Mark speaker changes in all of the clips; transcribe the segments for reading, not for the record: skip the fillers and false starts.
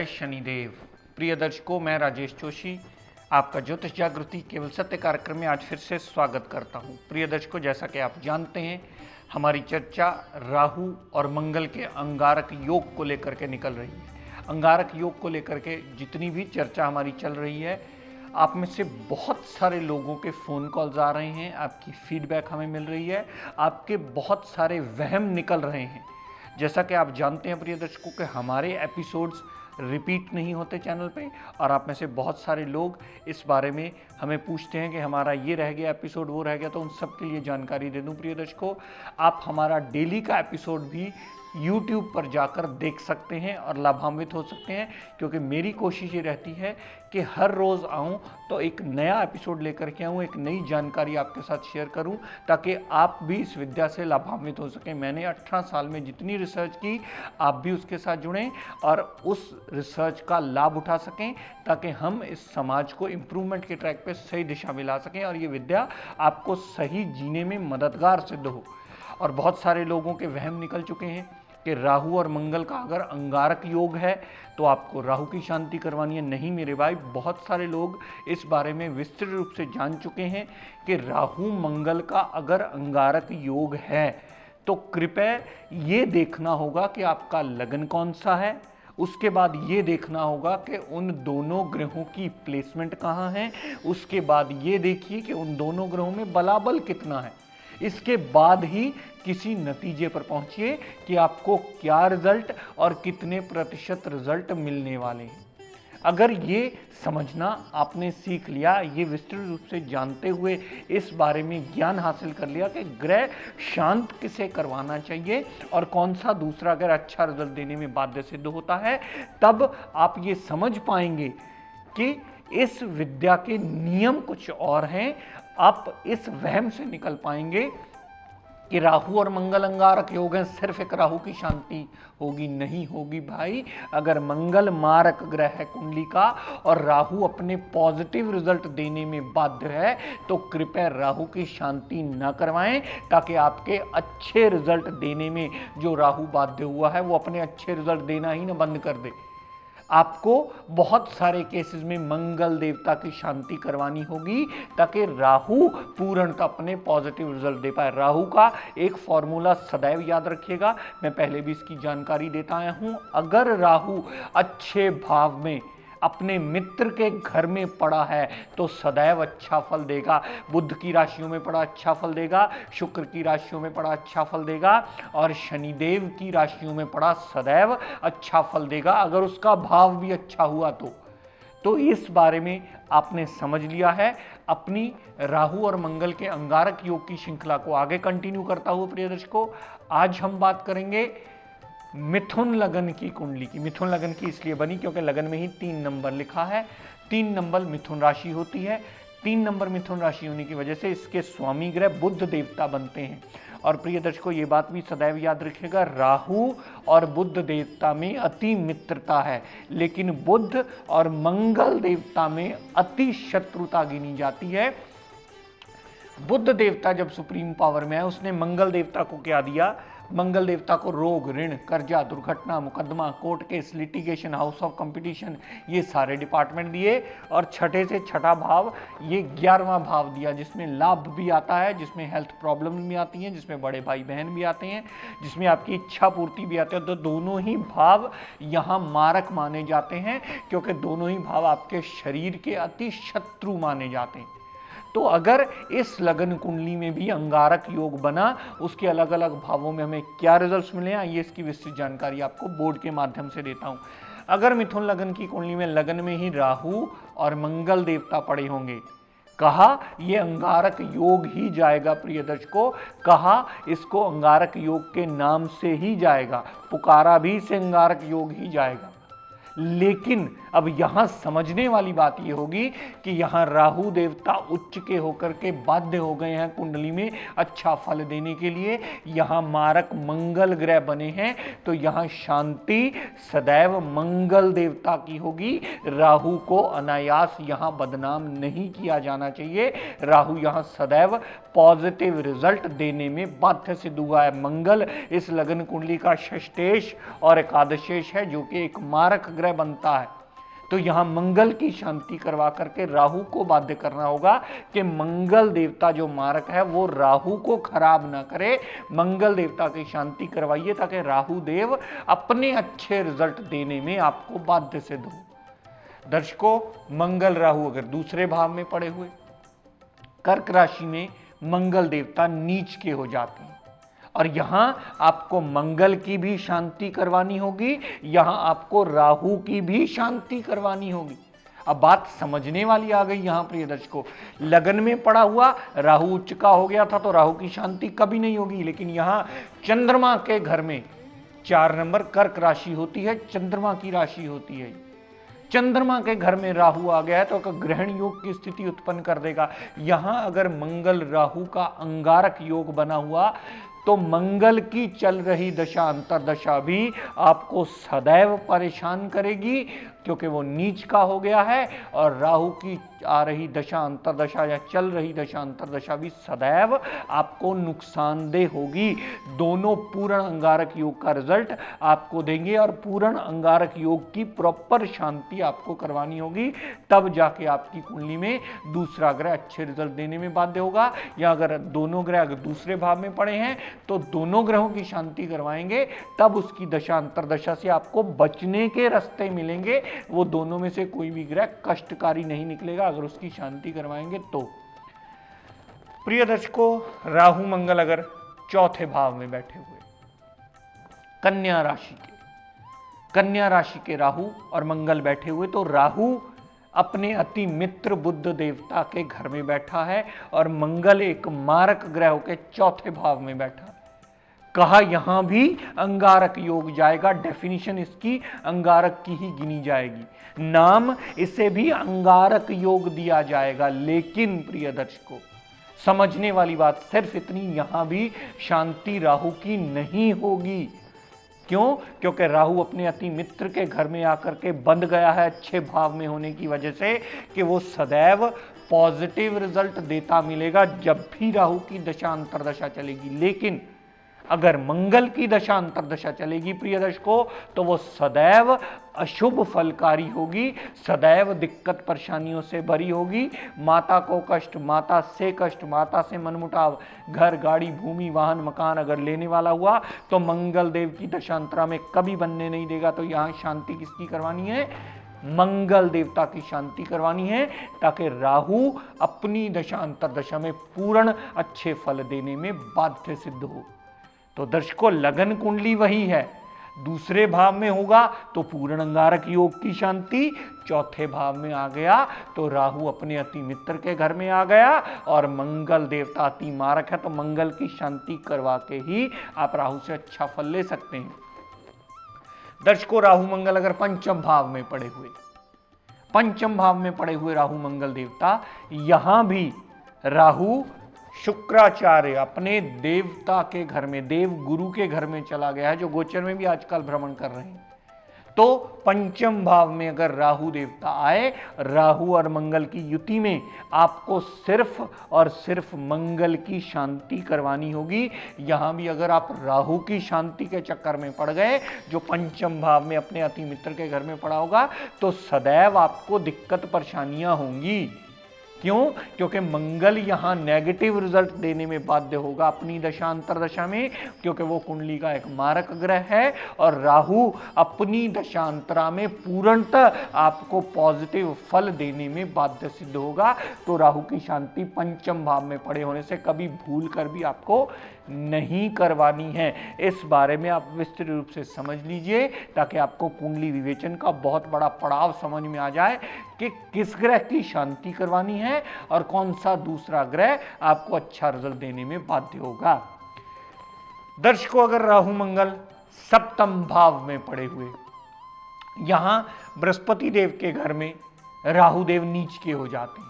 Speaker 1: जय शनिदेव। प्रिय दर्शकों, मैं राजेश जोशी आपका ज्योतिष जागृति केवल सत्य कार्यक्रम में आज फिर से स्वागत करता हूं। प्रिय दर्शकों, जैसा कि आप जानते हैं, हमारी चर्चा राहु और मंगल के अंगारक योग को लेकर के निकल रही है। अंगारक योग को लेकर के जितनी भी चर्चा हमारी चल रही है, आप में से बहुत सारे लोगों के फ़ोन कॉल्स आ रहे हैं, आपकी फीडबैक हमें मिल रही है, आपके बहुत सारे वहम निकल रहे हैं। जैसा कि आप जानते हैं प्रिय दर्शकों कि हमारे एपिसोड्स रिपीट नहीं होते चैनल पे, और आप में से बहुत सारे लोग इस बारे में हमें पूछते हैं कि हमारा ये रह गया एपिसोड, वो रह गया। तो उन सब के लिए जानकारी दे दूं प्रिय दर्शकों, आप हमारा डेली का एपिसोड भी YouTube पर जाकर देख सकते हैं और लाभान्वित हो सकते हैं, क्योंकि मेरी कोशिश ये रहती है कि हर रोज़ आऊं तो एक नया एपिसोड लेकर के आऊं, एक नई जानकारी आपके साथ शेयर करूं, ताकि आप भी इस विद्या से लाभान्वित हो सकें। मैंने 18 साल में जितनी रिसर्च की, आप भी उसके साथ जुड़ें और उस रिसर्च का लाभ उठा सकें, ताकि हम इस समाज को इम्प्रूवमेंट के ट्रैक पे सही दिशा में ला सकें और ये विद्या आपको सही जीने में मददगार सिद्ध हो। और बहुत सारे लोगों के वहम निकल चुके हैं कि राहु और मंगल का अगर अंगारक योग है तो आपको राहु की शांति करवानी है। नहीं मेरे भाई, बहुत सारे लोग इस बारे में विस्तृत रूप से जान चुके हैं कि राहु मंगल का अगर अंगारक योग है तो कृपया ये देखना होगा कि आपका लगन कौन सा है। उसके बाद ये देखना होगा कि उन दोनों ग्रहों की प्लेसमेंट कहाँ है। उसके बाद ये देखिए कि उन दोनों ग्रहों में बलाबल कितना है। इसके बाद ही किसी नतीजे पर पहुंचिए कि आपको क्या रिजल्ट और कितने प्रतिशत रिजल्ट मिलने वाले हैं। अगर ये समझना आपने सीख लिया, ये विस्तृत रूप से जानते हुए इस बारे में ज्ञान हासिल कर लिया कि ग्रह शांत किसे करवाना चाहिए और कौन सा दूसरा ग्रह अच्छा रिजल्ट देने में बाध्य सिद्ध होता है, तब आप ये समझ पाएंगे कि इस विद्या के नियम कुछ और हैं। आप इस वहम से निकल पाएंगे कि राहु और मंगल अंगारक योग है, सिर्फ एक राहु की शांति होगी। नहीं होगी भाई। अगर मंगल मारक ग्रह है कुंडली का और राहु अपने पॉजिटिव रिजल्ट देने में बाध्य है, तो कृपया राहु की शांति न करवाएं, ताकि आपके अच्छे रिजल्ट देने में जो राहु बाध्य हुआ है वो अपने अच्छे रिजल्ट देना ही न बंद कर दे। आपको बहुत सारे केसेस में मंगल देवता की शांति करवानी होगी, ताकि राहु पूर्णतः अपने पॉजिटिव रिजल्ट दे पाए। राहु का एक फॉर्मूला सदैव याद रखिएगा, मैं पहले भी इसकी जानकारी देता आया हूं। अगर राहु अच्छे भाव में अपने मित्र के घर में पड़ा है तो सदैव अच्छा फल देगा। बुध की राशियों में पड़ा अच्छा फल देगा, शुक्र की राशियों में पड़ा अच्छा फल देगा, और शनिदेव की राशियों में पड़ा सदैव अच्छा फल देगा, अगर उसका भाव भी अच्छा हुआ तो इस बारे में आपने समझ लिया है। अपनी राहु और मंगल के अंगारक योग की श्रृंखला को आगे कंटिन्यू करता हुआ प्रिय दर्शकों, आज हम बात करेंगे मिथुन लगन की कुंडली की। मिथुन लगन की इसलिए बनी क्योंकि लगन में ही 3 नंबर लिखा है। 3 नंबर मिथुन राशि होती है। 3 नंबर मिथुन राशि होने की वजह से इसके स्वामी ग्रह बुध देवता बनते हैं। और प्रिय दर्शकों, ये बात भी सदैव याद रखिएगा, राहु और बुध देवता में अति मित्रता है, लेकिन बुध और मंगल देवता में अति शत्रुता गिनी जाती है। बुध देवता जब सुप्रीम पावर में है, उसने मंगल देवता को क्या दिया? मंगल देवता को रोग, ऋण, कर्जा, दुर्घटना, मुकदमा, court case, litigation, house of competition, ये सारे डिपार्टमेंट दिए। और छठे से छठा भाव, ये 11वां भाव दिया, जिसमें लाभ भी आता है, जिसमें हेल्थ प्रॉब्लम भी आती हैं, जिसमें बड़े भाई बहन भी आते हैं, जिसमें आपकी इच्छा पूर्ति भी आती है। तो दोनों ही भाव यहाँ मारक माने जाते हैं, क्योंकि दोनों ही भाव आपके शरीर के अति शत्रु माने जाते हैं। तो अगर इस लगन कुंडली में भी अंगारक योग बना, उसके अलग अलग भावों में हमें क्या रिजल्ट्स मिले, आइए इसकी विस्तृत जानकारी आपको बोर्ड के माध्यम से देता हूं। अगर मिथुन लगन की कुंडली में लगन में ही राहु और मंगल देवता पड़े होंगे, कहा ये अंगारक योग ही जाएगा प्रिय दर्शकों, कहा इसको अंगारक योग के नाम से ही जाएगा, पुकारा भी इसे अंगारक योग ही जाएगा। लेकिन अब यहां समझने वाली बात यह होगी कि यहां राहु देवता उच्च के होकर के बाध्य हो गए हैं कुंडली में अच्छा फल देने के लिए। यहां मारक मंगल ग्रह बने हैं, तो यहां शांति सदैव मंगल देवता की होगी। राहु को अनायास यहां बदनाम नहीं किया जाना चाहिए। राहु यहां सदैव पॉजिटिव रिजल्ट देने में बाध्य सिद्ध हुआ है। मंगल इस लगन कुंडली का षष्ठेश और एकादशेश है, जो कि एक मारक ग्रह बनता है, तो यहां मंगल की शांति करवा करके राहु को बाध्य करना होगा कि मंगल देवता जो मारक है वो राहु को खराब ना करे। मंगल देवता की शांति करवाइए ताकि राहु देव अपने अच्छे रिजल्ट देने में आपको बाध्य सिद्ध हो। दर्शकों, मंगल राहु अगर दूसरे भाव में पड़े हुए, कर्क राशि में मंगल देवता नीच के हो जाते हैं और यहां आपको मंगल की भी शांति करवानी होगी, यहां आपको राहु की भी शांति करवानी होगी। अब बात समझने वाली आ गई यहां प्रिय दर्शकों, लगन में पड़ा हुआ राहु उच्च का हो गया था तो राहु की शांति कभी नहीं होगी, लेकिन यहां चंद्रमा के घर में 4 नंबर कर्क राशि होती है, चंद्रमा की राशि होती है, चंद्रमा के घर में राहु आ गया है तो ग्रहण योग की स्थिति उत्पन्न कर देगा। यहां अगर मंगल राहु का अंगारक योग बना हुआ तो मंगल की चल रही दशा अंतरदशा भी आपको सदैव परेशान करेगी, क्योंकि वो नीच का हो गया है और राहु की आ रही दशा अंतरदशा या चल रही दशा अंतरदशा भी सदैव आपको नुकसानदेह होगी। दोनों पूर्ण अंगारक योग का रिजल्ट आपको देंगे और पूर्ण अंगारक योग की प्रॉपर शांति आपको करवानी होगी, तब जाके आपकी कुंडली में दूसरा ग्रह अच्छे रिजल्ट देने में बाध्य होगा। या अगर दोनों ग्रह अगर दूसरे भाव में पड़े हैं तो दोनों ग्रहों की शांति करवाएंगे, तब उसकी दशा अंतरदशा से आपको बचने के रास्ते मिलेंगे। वो दोनों में से कोई भी ग्रह कष्टकारी नहीं निकलेगा अगर उसकी शांति करवाएंगे तो। प्रिय दर्शकों, राहु मंगल अगर चौथे भाव में बैठे हुए कन्या राशि के राहु और मंगल बैठे हुए, तो राहु अपने अति मित्र बुध देवता के घर में बैठा है और मंगल एक मारक ग्रह होकर चौथे भाव में बैठा है। कहा यहां भी अंगारक योग जाएगा, डेफिनेशन इसकी अंगारक की ही गिनी जाएगी, नाम इसे भी अंगारक योग दिया जाएगा। लेकिन प्रिय दर्शकों, समझने वाली बात सिर्फ इतनी, यहां भी शांति राहु की नहीं होगी। क्यों? क्योंकि राहु अपने अति मित्र के घर में आकर के बंध गया है अच्छे भाव में होने की वजह से कि वो सदैव पॉजिटिव रिजल्ट देता मिलेगा जब भी राहु की दशा अंतरदशा चलेगी। लेकिन अगर मंगल की दशा अंतरदशा चलेगी प्रिय दर्शकों, तो वो सदैव अशुभ फलकारी होगी, सदैव दिक्कत परेशानियों से भरी होगी। माता को कष्ट, माता से मनमुटाव, घर गाड़ी भूमि वाहन मकान अगर लेने वाला हुआ तो मंगल देव की दशांतरा में कभी बनने नहीं देगा। तो यहां शांति किसकी करवानी है? मंगल देवता की शांति करवानी है, ताकि राहु अपनी दशा अंतरदशा में पूर्ण अच्छे फल देने में बाध्य सिद्ध हो। तो दर्शकों, लगन कुंडली वही है, दूसरे भाव में होगा तो पूर्ण अंगारक योग की शांति, चौथे भाव में आ गया तो राहु अपने अति मित्र के घर में आ गया और मंगल देवता अति मारक है, तो मंगल की शांति करवा के ही आप राहु से अच्छा फल ले सकते हैं। दर्शकों, राहु मंगल अगर पंचम भाव में पड़े हुए राहु मंगल देवता, यहां भी राहु शुक्राचार्य अपने देवता के घर में, देव गुरु के घर में चला गया है, जो गोचर में भी आजकल भ्रमण कर रहे हैं। तो पंचम भाव में अगर राहु देवता आए, राहु और मंगल की युति में आपको सिर्फ और सिर्फ मंगल की शांति करवानी होगी। यहां भी अगर आप राहु की शांति के चक्कर में पड़ गए, जो पंचम भाव में अपने अति मित्र के घर में पड़ा होगा, तो सदैव आपको दिक्कत परेशानियां होंगी। क्यों? क्योंकि मंगल यहां नेगेटिव रिजल्ट देने में बाध्य होगा अपनी दशा अंतरदशा में, क्योंकि वो कुंडली का एक मारक ग्रह है और राहु अपनी दशांतरा में पूर्णतः आपको पॉजिटिव फल देने में बाध्य सिद्ध होगा। तो राहु की शांति पंचम भाव में पड़े होने से कभी भूल कर भी आपको नहीं करवानी है। इस बारे में आप विस्तृत रूप से समझ लीजिए, ताकि आपको कुंडली विवेचन का बहुत बड़ा पड़ाव समझ में आ जाए कि किस ग्रह की शांति करवानी है और कौन सा दूसरा ग्रह आपको अच्छा रिजल्ट देने में बाध्य होगा। दर्शकों, अगर राहु मंगल सप्तम भाव में पड़े हुए, यहां बृहस्पति देव के घर में राहु देव नीच के हो जाते हैं।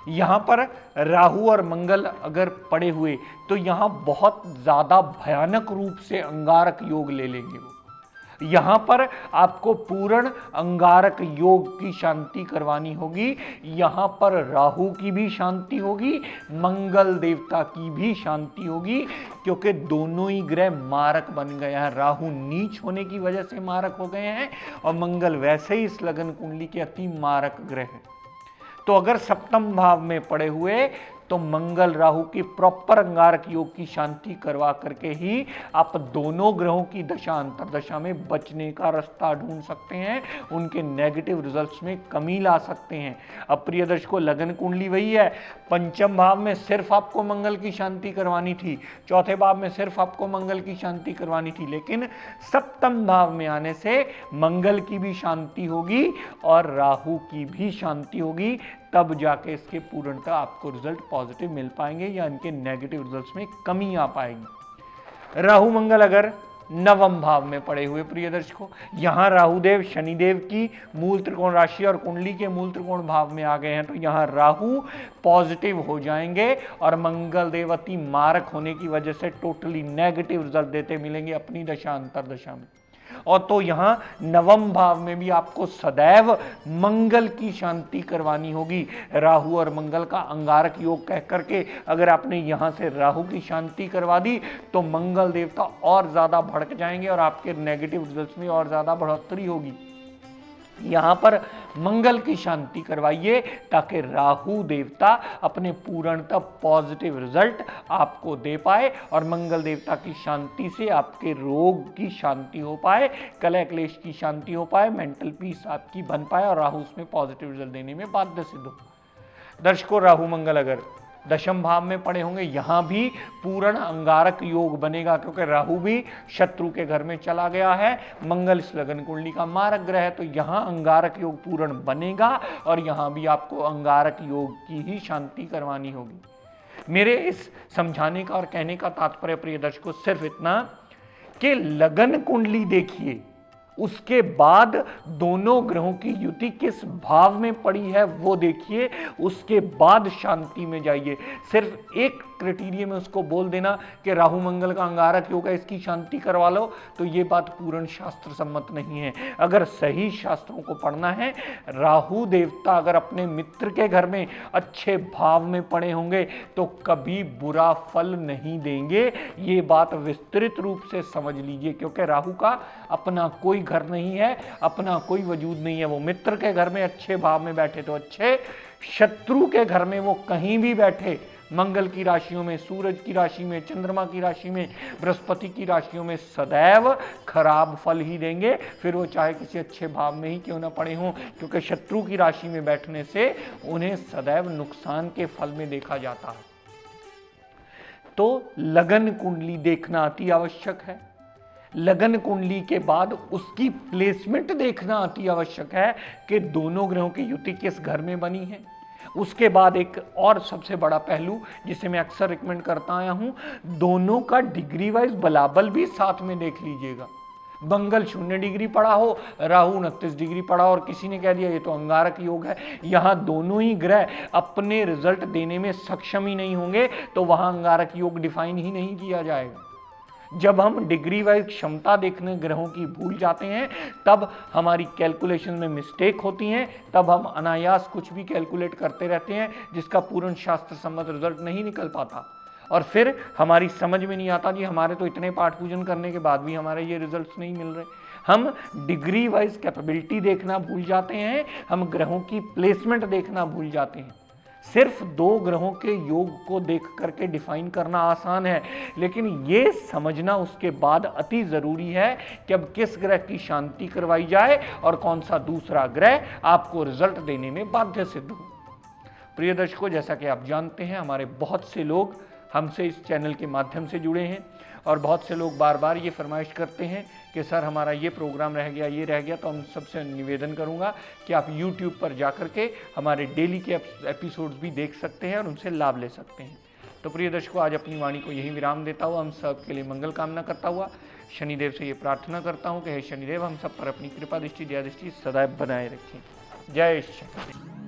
Speaker 1: यहां पर राहु और मंगल अगर पड़े हुए तो यहां बहुत ज्यादा भयानक रूप से अंगारक योग ले लेंगे वो। यहां पर आपको पूर्ण अंगारक योग की शांति करवानी होगी। यहां पर राहु की भी शांति होगी, मंगल देवता की भी शांति होगी, क्योंकि दोनों ही ग्रह मारक बन गए हैं। राहु नीच होने की वजह से मारक हो गए हैं और मंगल वैसे ही इस लगन कुंडली के अति मारक ग्रह है। तो अगर सप्तम भाव में पड़े हुए तो मंगल राहु की प्रॉपर अंगारक योग की शांति करवा करके ही आप दोनों ग्रहों की दशा अंतरदशा में बचने का रास्ता ढूंढ सकते हैं, उनके नेगेटिव रिजल्ट्स में कमी ला सकते हैं। अब प्रिय दर्शकों, लगन कुंडली वही है। पंचम भाव में सिर्फ आपको मंगल की शांति करवानी थी, चौथे भाव में सिर्फ आपको मंगल की शांति करवानी थी, लेकिन सप्तम भाव में आने से मंगल की भी शांति होगी और राहु की भी शांति होगी। तब जाके इसके पूर्णतः आपको रिजल्ट पॉजिटिव मिल पाएंगे या इनके नेगेटिव रिजल्ट्स में कमी आ पाएगी। राहु मंगल अगर नवम भाव में पड़े हुए प्रिय दर्शकों, यहां राहुदेव शनिदेव की मूल त्रिकोण राशि और कुंडली के मूल त्रिकोण भाव में आ गए हैं, तो यहां राहु पॉजिटिव हो जाएंगे और मंगल देव अति मारक होने की वजह से टोटली नेगेटिव रिजल्ट देते मिलेंगे अपनी दशा अंतरदशा में। और तो यहां नवम भाव में भी आपको सदैव मंगल की शांति करवानी होगी। राहु और मंगल का अंगारक योग कह करके अगर आपने यहां से राहु की शांति करवा दी तो मंगल देवता और ज्यादा भड़क जाएंगे और आपके नेगेटिव रिजल्ट्स में और ज्यादा बढ़ोतरी होगी। यहां पर मंगल की शांति करवाइए ताकि राहु देवता अपने पूर्णतः पॉजिटिव रिजल्ट आपको दे पाए और मंगल देवता की शांति से आपके रोग की शांति हो पाए, कलह क्लेश की शांति हो पाए, मेंटल पीस आपकी बन पाए और राहु उसमें पॉजिटिव रिजल्ट देने में बाध्य सिद्ध हो। दर्शकों, राहु मंगल अगर दशम भाव में पड़े होंगे, यहां भी पूर्ण अंगारक योग बनेगा, क्योंकि राहु भी शत्रु के घर में चला गया है, मंगल इस लगन कुंडली का मारक ग्रह है, तो यहां अंगारक योग पूर्ण बनेगा और यहां भी आपको अंगारक योग की ही शांति करवानी होगी। मेरे इस समझाने का और कहने का तात्पर्य प्रिय दर्शकों सिर्फ इतना कि लगन कुंडली देखिए, उसके बाद दोनों ग्रहों की युति किस भाव में पड़ी है वो देखिए, उसके बाद शांति में जाइए। सिर्फ एक क्राइटेरिया में उसको बोल देना कि राहु मंगल का अंगारक योग है, इसकी शांति करवा लो, तो ये बात पूर्ण शास्त्र सम्मत नहीं है। अगर सही शास्त्रों को पढ़ना है, राहु देवता अगर अपने मित्र के घर में अच्छे भाव में पड़े होंगे तो कभी बुरा फल नहीं देंगे। ये बात विस्तृत रूप से समझ लीजिए, क्योंकि राहु का अपना कोई घर नहीं है, अपना कोई वजूद नहीं है। वो मित्र के घर में अच्छे भाव में बैठे तो अच्छे, शत्रु के घर में वो कहीं भी बैठे, मंगल की राशियों में, सूरज की राशि में, चंद्रमा की राशि में, बृहस्पति की राशियों में सदैव खराब फल ही देंगे, फिर वो चाहे किसी अच्छे भाव में ही क्यों ना पड़े हों, क्योंकि शत्रु की राशि में बैठने से उन्हें सदैव नुकसान के फल में देखा जाता है। तो लगन कुंडली देखना अति आवश्यक है। लगन कुंडली के बाद उसकी प्लेसमेंट देखना अति आवश्यक है कि दोनों ग्रहों की युति किस घर में बनी है। उसके बाद एक और सबसे बड़ा पहलू जिसे मैं अक्सर रिकमेंड करता आया हूं, दोनों का डिग्री वाइज बलाबल भी साथ में देख लीजिएगा। मंगल 0 डिग्री पड़ा हो, राहु 29 डिग्री पड़ा हो और किसी ने कह दिया ये तो अंगारक योग है, यहां दोनों ही ग्रह अपने रिजल्ट देने में सक्षम ही नहीं होंगे, तो वहां अंगारक योग डिफाइन ही नहीं किया जाएगा। जब हम डिग्री वाइज क्षमता देखने ग्रहों की भूल जाते हैं, तब हमारी कैलकुलेशन में मिस्टेक होती हैं, तब हम अनायास कुछ भी कैलकुलेट करते रहते हैं जिसका पूर्ण शास्त्र सम्मत रिजल्ट नहीं निकल पाता, और फिर हमारी समझ में नहीं आता जी हमारे तो इतने पाठ पूजन करने के बाद भी हमारे ये रिजल्ट्स नहीं मिल रहे। हम डिग्री वाइज कैपेबिलिटी देखना भूल जाते हैं, हम ग्रहों की प्लेसमेंट देखना भूल जाते हैं। सिर्फ 2 ग्रहों के योग को देख करके डिफाइन करना आसान है, लेकिन ये समझना उसके बाद अति जरूरी है कि अब किस ग्रह की शांति करवाई जाए और कौन सा दूसरा ग्रह आपको रिजल्ट देने में बाध्य सिद्ध हो। प्रिय दर्शकों, जैसा कि आप जानते हैं, हमारे बहुत से लोग हमसे इस चैनल के माध्यम से जुड़े हैं और बहुत से लोग बार बार ये फरमाइश करते हैं कि सर हमारा ये प्रोग्राम रह गया, ये रह गया। तो हम सबसे निवेदन करूंगा कि आप YouTube पर जाकर के हमारे डेली के एपिसोड्स भी देख सकते हैं और उनसे लाभ ले सकते हैं। तो प्रिय दर्शकों, आज अपनी वाणी को यही विराम देता हुआ हम सब के लिए मंगल कामना करता हुआ शनिदेव से ये प्रार्थना करता हूँ कि हे शनिदेव हम सब पर अपनी कृपा दृष्टि दया दृष्टि सदैव बनाए रखें। जय शनि।